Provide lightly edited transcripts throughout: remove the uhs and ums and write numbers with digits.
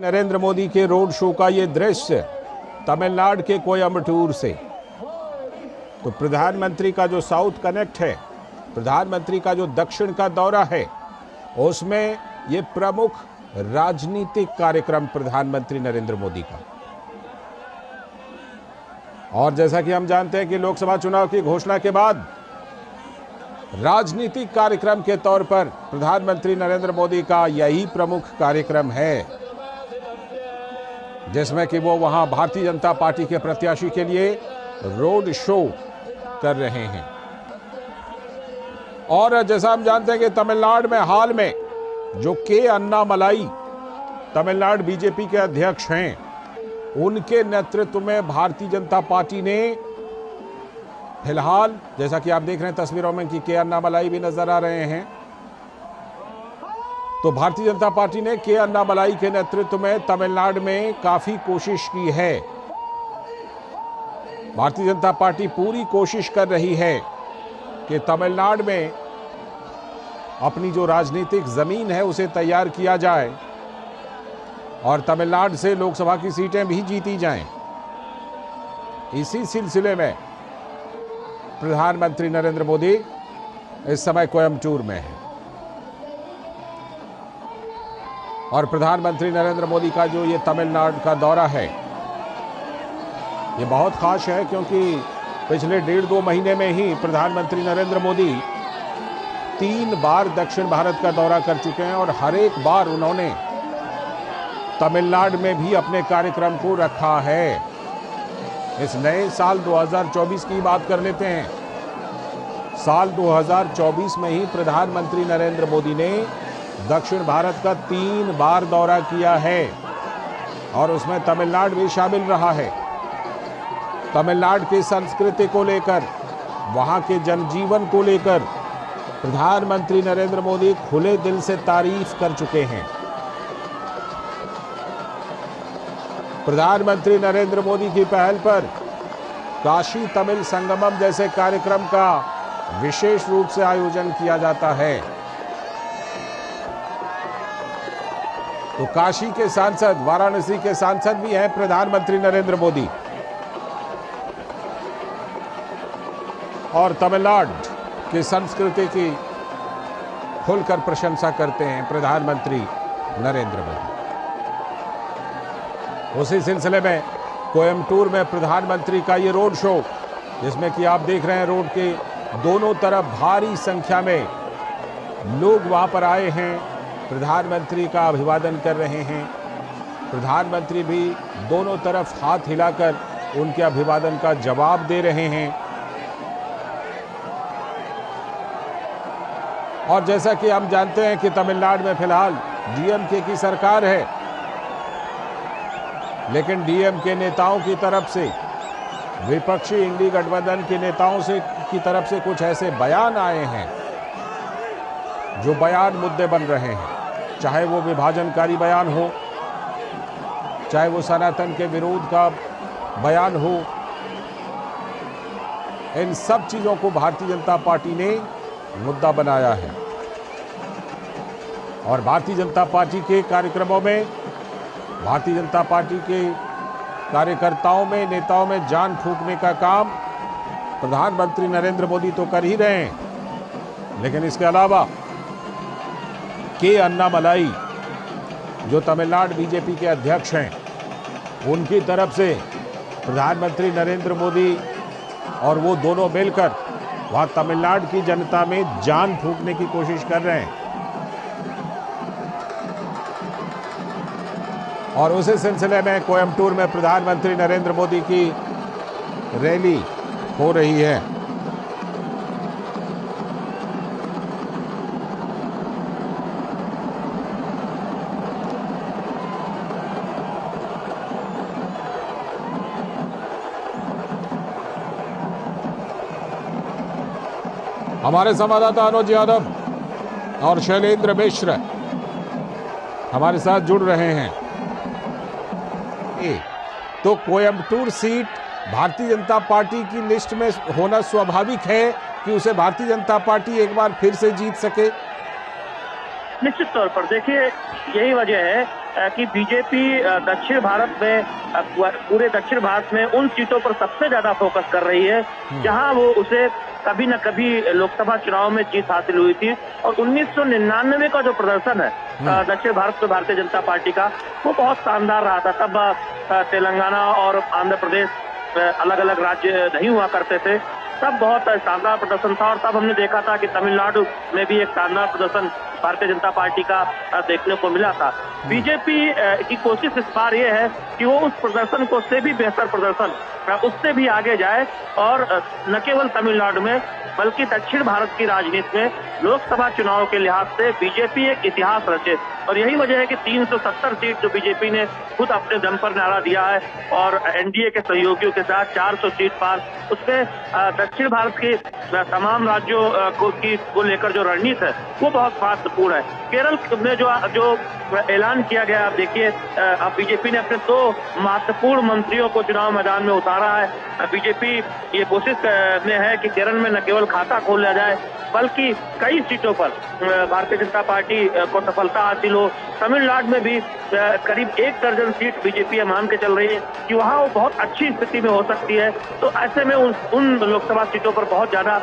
नरेंद्र मोदी के road show का ये दृश्य तमिलनाडु के कोयम्बटूर से। तो प्रधानमंत्री का जो साउथ कनेक्ट है, प्रधानमंत्री का जो दक्षिण का दौरा है, उसमें ये प्रमुख राजनीतिक कार्यक्रम प्रधानमंत्री नरेंद्र मोदी का। और जैसा कि हम जानते हैं कि लोकसभा चुनाव की घोषणा के बाद राजनीतिक कार्यक्रम के तौर पर प्रधानमंत्री नरेंद्र मोदी का यही प्रमुख कार्यक्रम है, जिसमें कि वो वहां भारतीय जनता पार्टी के प्रत्याशी के लिए रोड शो कर रहे हैं। और जैसा हम जानते हैं कि तमिलनाडु में हाल में जो के अन्नामलाई तमिलनाडु बीजेपी के अध्यक्ष हैं, उनके नेतृत्व में भारतीय जनता पार्टी ने फिलहाल, जैसा कि आप देख रहे हैं तस्वीरों में कि के अन्नामलाई भी नजर आ रहे हैं, तो भारतीय जनता पार्टी ने के अन्नामलाई के नेतृत्व में तमिलनाडु में काफी कोशिश की है। भारतीय जनता पार्टी पूरी कोशिश कर रही है कि तमिलनाडु में अपनी जो राजनीतिक जमीन है उसे तैयार किया जाए और तमिलनाडु से लोकसभा की सीटें भी जीती जाएं। इसी सिलसिले में प्रधानमंत्री नरेंद्र मोदी इस समय कोयम्बटूर में है। और प्रधानमंत्री नरेंद्र मोदी का जो ये तमिलनाडु का दौरा है, ये बहुत खास है, क्योंकि पिछले 1.5-2 महीने में ही प्रधानमंत्री नरेंद्र मोदी 3 बार दक्षिण भारत का दौरा कर चुके हैं और हर एक बार उन्होंने तमिलनाडु में भी अपने कार्यक्रम को रखा है। इस नए साल 2024 की बात कर लेते हैं। साल 2024 में ही प्रधानमंत्री नरेंद्र मोदी ने दक्षिण भारत का 3 बार दौरा किया है और उसमें तमिलनाडु भी शामिल रहा है। तमिलनाडु की संस्कृति को लेकर, वहां के जनजीवन को लेकर प्रधानमंत्री नरेंद्र मोदी खुले दिल से तारीफ कर चुके हैं। प्रधानमंत्री नरेंद्र मोदी की पहल पर काशी तमिल संगमम जैसे कार्यक्रम का विशेष रूप से आयोजन किया जाता है। तो काशी के सांसद, वाराणसी के सांसद भी हैं प्रधानमंत्री नरेंद्र मोदी, और तमिलनाडु की संस्कृति की खुलकर प्रशंसा करते हैं प्रधानमंत्री नरेंद्र मोदी। उसी सिलसिले में कोयम्बटूर में प्रधानमंत्री का ये रोड शो, जिसमें कि आप देख रहे हैं रोड के दोनों तरफ भारी संख्या में लोग वहां पर आए हैं, प्रधानमंत्री का अभिवादन कर रहे हैं। प्रधानमंत्री भी दोनों तरफ हाथ हिलाकर उनके अभिवादन का जवाब दे रहे हैं। और जैसा कि हम जानते हैं कि तमिलनाडु में फिलहाल डीएमके की सरकार है, लेकिन डीएमके नेताओं की तरफ से, विपक्षी इंडी गठबंधन के नेताओं की तरफ से कुछ ऐसे बयान आए हैं जो बयान मुद्दे बन रहे हैं। चाहे वो विभाजनकारी बयान हो, चाहे वो सनातन के विरोध का बयान हो, इन सब चीजों को भारतीय जनता पार्टी ने मुद्दा बनाया है। और भारतीय जनता पार्टी के कार्यक्रमों में, भारतीय जनता पार्टी के कार्यकर्ताओं में, नेताओं में जान फूंकने का काम प्रधानमंत्री नरेंद्र मोदी तो कर ही रहे हैं, लेकिन इसके अलावा के अन्नामलाई जो तमिलनाडु बीजेपी के अध्यक्ष हैं, उनकी तरफ से प्रधानमंत्री नरेंद्र मोदी और वो दोनों मिलकर वहां तमिलनाडु की जनता में जान फूंकने की कोशिश कर रहे हैं। और उसी सिलसिले में कोयम्बटूर में प्रधानमंत्री नरेंद्र मोदी की रैली हो रही है। हमारे संवाददाता अनुज यादव और शैलेंद्र मिश्र हमारे साथ जुड़ रहे हैं। तो कोयम्बटूर सीट भारतीय जनता पार्टी की लिस्ट में होना स्वाभाविक है कि उसे भारतीय जनता पार्टी एक बार फिर से जीत सके? निश्चित तौर पर देखिए, यही वजह है कि बीजेपी दक्षिण भारत में पूरे दक्षिण भारत में उन सीटों पर सबसे ज्यादा फोकस कर रही है जहां वो उसे कभी न कभी लोकसभा चुनाव में जीत हासिल हुई थी। और 1999 का जो प्रदर्शन है दक्षिण भारत में भारतीय जनता पार्टी का, वो बहुत शानदार रहा था। तब तेलंगाना और आंध्र प्रदेश अलग अलग राज्य नहीं हुआ करते थे, तब बहुत शानदार प्रदर्शन था। और तब हमने देखा था कि तमिलनाडु में भी एक शानदार प्रदर्शन भारतीय जनता पार्टी का देखने को मिला था। बीजेपी की कोशिश इस बार ये है कि वो उस प्रदर्शन को से भी बेहतर प्रदर्शन, उससे भी आगे जाए और न केवल तमिलनाडु में बल्कि दक्षिण भारत की राजनीति में लोकसभा चुनाव के लिहाज से बीजेपी एक इतिहास रचे। और यही वजह है कि 370 सीट जो बीजेपी ने खुद अपने दम पर नारा दिया है और एनडीए के सहयोगियों के साथ 400 सीट पार, उसमें दक्षिण भारत के तमाम राज्यों को लेकर जो रणनीति है वो बहुत महत्वपूर्ण है। केरल में जो ऐलान किया गया, आप देखिए, अब बीजेपी ने अपने 2 महत्वपूर्ण मंत्रियों को चुनाव मैदान में उतारा है। बीजेपी ये कोशिश में है कि केरल में न केवल खाता खोल लिया जाए बल्कि कई सीटों पर भारतीय जनता पार्टी को सफलता हासिल हो। तमिलनाडु में भी करीब 1 दर्जन सीट बीजेपी मान के चल रही है कि वहां वो बहुत अच्छी स्थिति में हो सकती है। तो ऐसे में उन लोकसभा सीटों पर बहुत ज्यादा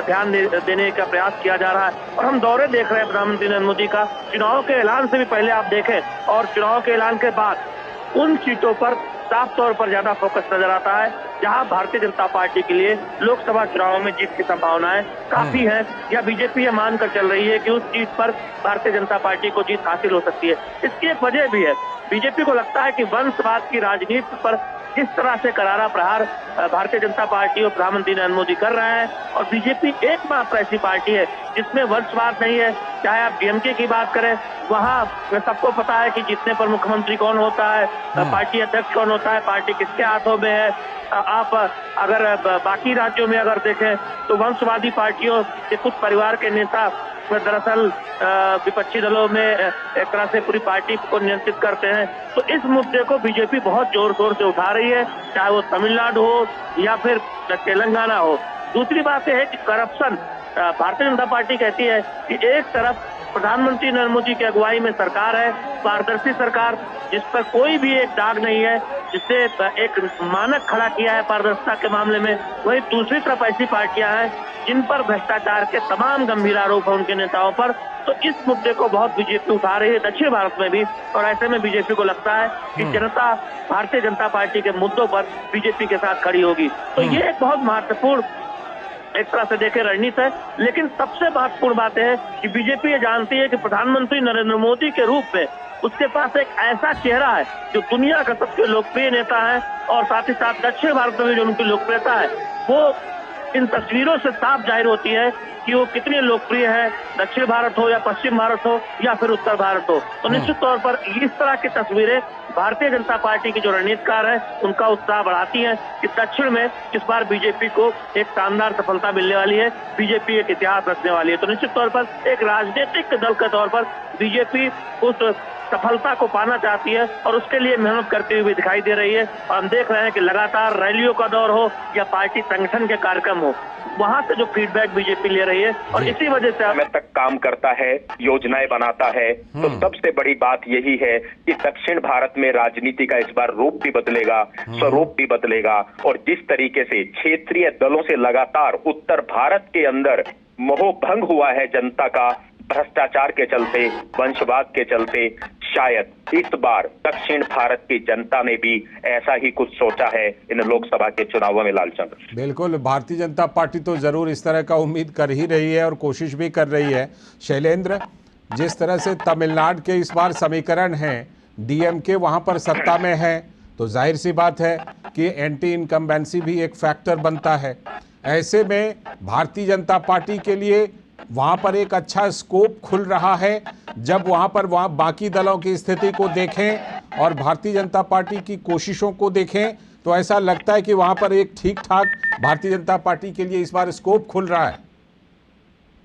ध्यान देने का प्रयास किया जा रहा है। और हम दौरे देख रहे हैं प्रधानमंत्री नरेंद्र मोदी का, चुनाव के ऐलान से भी पहले आप देखें और चुनाव के ऐलान के बाद उन सीटों पर साफ तौर पर ज्यादा फोकस नजर आता है जहां भारतीय जनता पार्टी के लिए लोकसभा चुनाव में जीत की संभावनाएं काफी है, या बीजेपी ये मानकर चल रही है कि उस सीट पर भारतीय जनता पार्टी को जीत हासिल हो सकती है। इसकी एक वजह भी है, बीजेपी को लगता है कि वंशवाद की राजनीति पर जिस तरह से करारा प्रहार भारतीय जनता पार्टी और प्रधानमंत्री नरेंद्र मोदी कर रहे हैं, और बीजेपी एकमात्र ऐसी पार्टी है जिसमें वंशवाद नहीं है। चाहे आप डीएमके की बात करें, वहाँ सबको पता है कि जीतने पर मुख्यमंत्री कौन होता है, पार्टी अध्यक्ष कौन होता है, पार्टी किसके हाथों में है। आप अगर बाकी राज्यों में अगर देखें तो वंशवादी पार्टियों के कुछ परिवार के नेता दरअसल विपक्षी दलों में एक तरह से पूरी पार्टी को नियंत्रित करते हैं। तो इस मुद्दे को बीजेपी बहुत जोर शोर से उठा रही है, चाहे वो तमिलनाडु हो या फिर तेलंगाना हो। दूसरी बात यह है कि करप्शन, भारतीय जनता पार्टी कहती है कि एक तरफ प्रधानमंत्री नरेंद्र मोदी की अगुवाई में सरकार है, पारदर्शी सरकार जिस पर कोई भी एक दाग नहीं है, जिससे एक मानक खड़ा किया है पारदर्शिता के मामले में, वही दूसरी तरफ ऐसी पार्टियां हैं जिन पर भ्रष्टाचार के तमाम गंभीर आरोप हैं उनके नेताओं पर। तो इस मुद्दे को बहुत बीजेपी उठा रही है दक्षिण भारत में भी, और ऐसे में बीजेपी को लगता है कि जनता भारतीय जनता पार्टी के मुद्दों पर बीजेपी के साथ खड़ी होगी। तो ये एक बहुत महत्वपूर्ण एक तरह से देखे रणनीति है। लेकिन सबसे महत्वपूर्ण बात है कि बीजेपी ये जानती है कि प्रधानमंत्री नरेंद्र मोदी के रूप में उसके पास एक ऐसा चेहरा है जो दुनिया का सबसे लोकप्रिय नेता है, और साथ ही साथ दक्षिण भारत में जो उनकी लोकप्रियता है वो इन तस्वीरों से साफ जाहिर होती है कि वो कितने लोकप्रिय है, दक्षिण भारत हो या पश्चिम भारत हो या फिर उत्तर भारत हो। तो निश्चित तौर पर इस तरह की तस्वीरें भारतीय जनता पार्टी की जो रणनीतिकार है उनका उत्साह बढ़ाती हैं कि दक्षिण में इस बार बीजेपी को एक शानदार सफलता मिलने वाली है, बीजेपी एक इतिहास रचने वाली है। तो निश्चित तौर पर एक राजनीतिक दल के तौर पर बीजेपी उस सफलता को पाना चाहती है और उसके लिए मेहनत करती हुई दिखाई दे रही है। और हम देख रहे हैं कि लगातार रैलियों का दौर हो या पार्टी संगठन के कार्यक्रम हो, वहां से जो फीडबैक बीजेपी ले रही है और इसी वजह से समय तक काम करता है, योजनाएं बनाता है। तो सबसे बड़ी बात यही है कि दक्षिण भारत में राजनीति का इस बार रूप भी बदलेगा, स्वरूप भी बदलेगा। और जिस तरीके से क्षेत्रीय दलों से लगातार उत्तर भारत के अंदर मोहभंग हुआ है जनता का, भ्रष्टाचार के चलते, वंशवाद के चलते, शायद इस बार दक्षिण भारत की जनता ने भी ऐसा ही कुछ सोचा है इन लोकसभा के चुनावों में। लालचंद्र, बिल्कुल, भारतीय जनता पार्टी तो जरूर इस तरह का उम्मीद कर ही रही है और कोशिश भी कर रही है। शैलेंद्र, जिस तरह से तमिलनाडु के इस बार समीकरण हैं, डीएमके वहां पर सत्ता में है, तो जाहिर सी बात है कि एंटी इनकम्बेंसी भी एक फैक्टर बनता है। ऐसे में भारतीय जनता पार्टी के लिए वहां पर एक अच्छा स्कोप खुल रहा है। जब वहां बाकी दलों की स्थिति को देखें और भारतीय जनता पार्टी की कोशिशों को देखें तो ऐसा लगता है कि वहां पर एक ठीक ठाक भारतीय जनता पार्टी के लिए इस बार स्कोप खुल रहा है।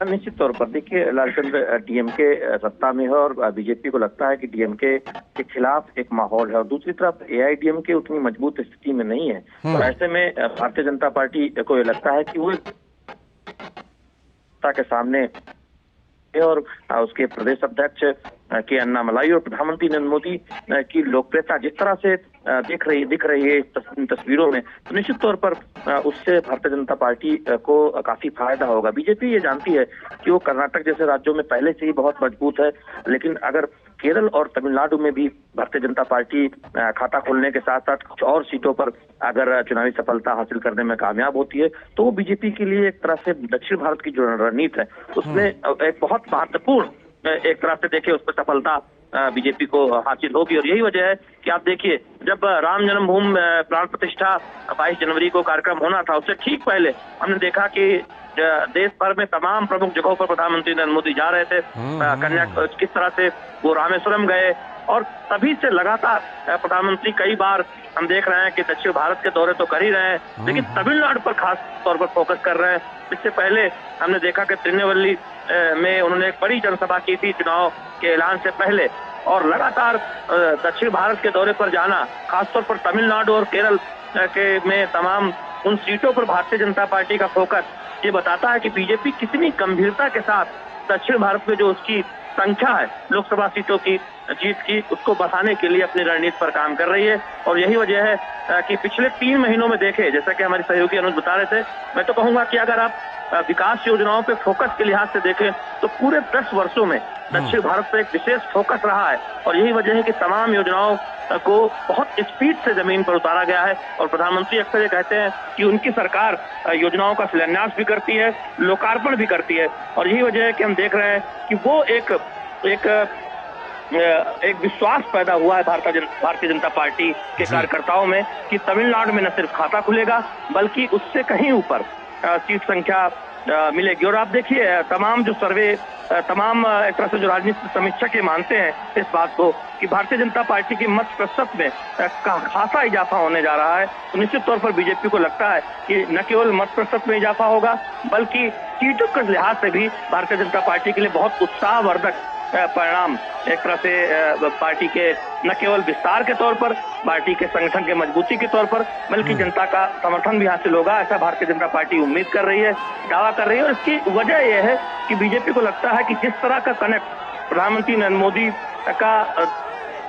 निश्चित तौर पर देखिए लालचंद्र, डीएमके सत्ता में है और बीजेपी को लगता है कि डीएमके के खिलाफ एक माहौल है, और दूसरी तरफ एआईडीएमके उतनी मजबूत स्थिति में नहीं है। तो ऐसे में भारतीय जनता पार्टी को ये लगता है कि वो के सामने और उसके प्रदेश अध्यक्ष के अन्नामलाई और प्रधानमंत्री नरेंद्र मोदी की लोकप्रियता जिस तरह से दिख रही है तस्वीरों में, तो निश्चित तौर पर उससे भारतीय जनता पार्टी को काफी फायदा होगा। बीजेपी ये जानती है कि वो कर्नाटक जैसे राज्यों में पहले से ही बहुत मजबूत है, लेकिन अगर केरल और तमिलनाडु में भी भारतीय जनता पार्टी खाता खोलने के साथ साथ कुछ और सीटों पर अगर चुनावी सफलता हासिल करने में कामयाब होती है, तो वो बीजेपी के लिए एक तरह से दक्षिण भारत की जो रणनीति है उसमें एक बहुत महत्वपूर्ण एक तरह से देखिए उस पर सफलता बीजेपी को हासिल होगी। और यही वजह है कि आप देखिए, जब राम जन्मभूमि प्राण प्रतिष्ठा 22 जनवरी को कार्यक्रम होना था, उससे ठीक पहले हमने देखा कि देश भर में तमाम प्रमुख जगहों पर प्रधानमंत्री नरेंद्र मोदी जा रहे थे। कन्या किस तरह से वो रामेश्वरम गए और तभी से लगातार प्रधानमंत्री कई बार हम देख रहे हैं कि दक्षिण भारत के दौरे तो कर ही रहे हैं, लेकिन तमिलनाडु पर खास तौर पर फोकस कर रहे हैं। इससे पहले हमने देखा कि तिरुनेलवेली में उन्होंने एक बड़ी जनसभा की थी चुनाव के ऐलान से पहले, और लगातार दक्षिण भारत के दौरे पर जाना, खासतौर पर तमिलनाडु और केरल के में तमाम उन सीटों पर भारतीय जनता पार्टी का फोकस ये बताता है कि बीजेपी कितनी गंभीरता के साथ दक्षिण भारत में जो उसकी संख्या है लोकसभा सीटों की जीत की, उसको बढ़ाने के लिए अपनी रणनीति पर काम कर रही है। और यही वजह है कि पिछले 3 महीनों में देखे, जैसा कि हमारे सहयोगी अनुज बता रहे थे, मैं तो कहूंगा कि अगर आप विकास योजनाओं पे फोकस के लिहाज से देखें तो पूरे 10 वर्षों में दक्षिण भारत पर एक विशेष फोकस रहा है। और यही वजह है कि तमाम योजनाओं को बहुत स्पीड से जमीन पर उतारा गया है। और प्रधानमंत्री अक्सर ये कहते हैं कि उनकी सरकार योजनाओं का शिलान्यास भी करती है, लोकार्पण भी करती है। और यही वजह है कि हम देख रहे हैं कि वो एक विश्वास पैदा हुआ है भारतीय जनता पार्टी के कार्यकर्ताओं में कि तमिलनाडु में न सिर्फ खाता खुलेगा बल्कि उससे कहीं ऊपर सीट संख्या मिलेगी। और आप देखिए, तमाम जो सर्वे, तमाम एक तरह से जो राजनीतिक समीक्षक ये मानते हैं इस बात को कि भारतीय जनता पार्टी की मत प्रतिशत में खासा इजाफा होने जा रहा है। तो निश्चित तौर पर बीजेपी को लगता है कि न केवल मत प्रतिशत में इजाफा होगा बल्कि सीटों के लिहाज से भी भारतीय जनता पार्टी के लिए बहुत उत्साहवर्धक परिणाम एक तरह से पार्टी के न केवल विस्तार के तौर पर, पार्टी के संगठन के मजबूती के तौर पर, बल्कि जनता का समर्थन भी हासिल होगा, ऐसा भारतीय जनता पार्टी उम्मीद कर रही है, दावा कर रही है। और इसकी वजह यह है कि बीजेपी को लगता है कि जिस तरह का कनेक्ट प्रधानमंत्री नरेंद्र मोदी का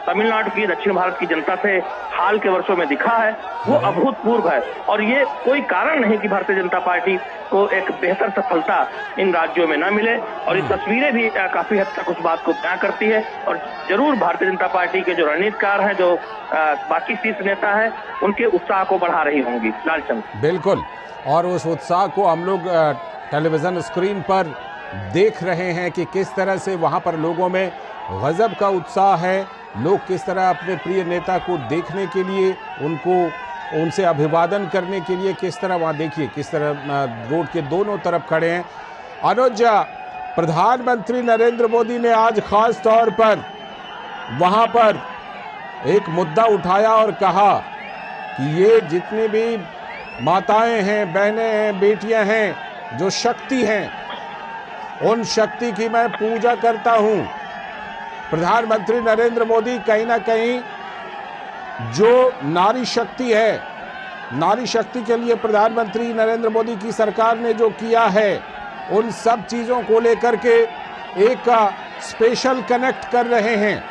तमिलनाडु की, दक्षिण भारत की जनता से हाल के वर्षों में दिखा है, वो अभूतपूर्व है। और ये कोई कारण नहीं कि भारतीय जनता पार्टी को एक बेहतर सफलता इन राज्यों में न मिले। और ये तस्वीरें भी काफी हद तक उस बात को बयां करती है। और जरूर भारतीय जनता पार्टी के जो रणनीतिकार हैं, जो बाकी शीर्ष नेता हैं, उनके उत्साह को बढ़ा रही होंगी। लालचंद, बिल्कुल, और उस उत्साह को हम लोग टेलीविजन स्क्रीन पर देख रहे हैं कि किस तरह से वहां पर लोगों में गजब का उत्साह है। लोग किस तरह अपने प्रिय नेता को देखने के लिए, उनसे अभिवादन करने के लिए किस तरह वहाँ देखिए किस तरह रोड के दोनों तरफ खड़े हैं। अनुज, प्रधानमंत्री नरेंद्र मोदी ने आज खास तौर पर वहाँ पर एक मुद्दा उठाया और कहा कि ये जितनी भी माताएं हैं, बहनें हैं, बेटियां हैं, जो शक्ति हैं, उन शक्ति की मैं पूजा करता हूँ। प्रधानमंत्री नरेंद्र मोदी कहीं ना कहीं जो नारी शक्ति है, नारी शक्ति के लिए प्रधानमंत्री नरेंद्र मोदी की सरकार ने जो किया है, उन सब चीजों को लेकर के एक स्पेशल कनेक्ट कर रहे हैं।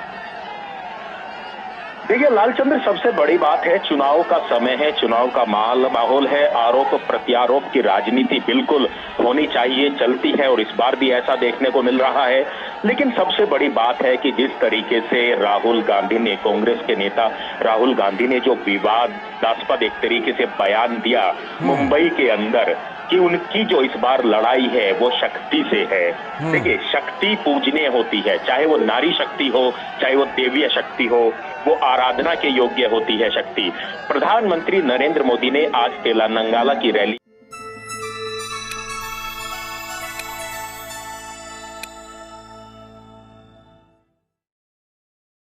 देखिए लालचंद्र, सबसे बड़ी बात है, चुनाव का समय है, चुनाव का माहौल है, आरोप प्रत्यारोप की राजनीति बिल्कुल होनी चाहिए, चलती है, और इस बार भी ऐसा देखने को मिल रहा है। लेकिन सबसे बड़ी बात है कि जिस तरीके से राहुल गांधी ने, कांग्रेस के नेता राहुल गांधी ने जो विवादास्पद एक तरीके से बयान दिया मुंबई के अंदर, कि उनकी जो इस बार लड़ाई है वो शक्ति से है। देखिए, शक्ति पूजनीय होती है, चाहे वो नारी शक्ति हो, चाहे वो देवीय शक्ति हो, वो आराधना के योग्य होती है शक्ति। प्रधानमंत्री नरेंद्र मोदी ने आज तेलंगाना की रैली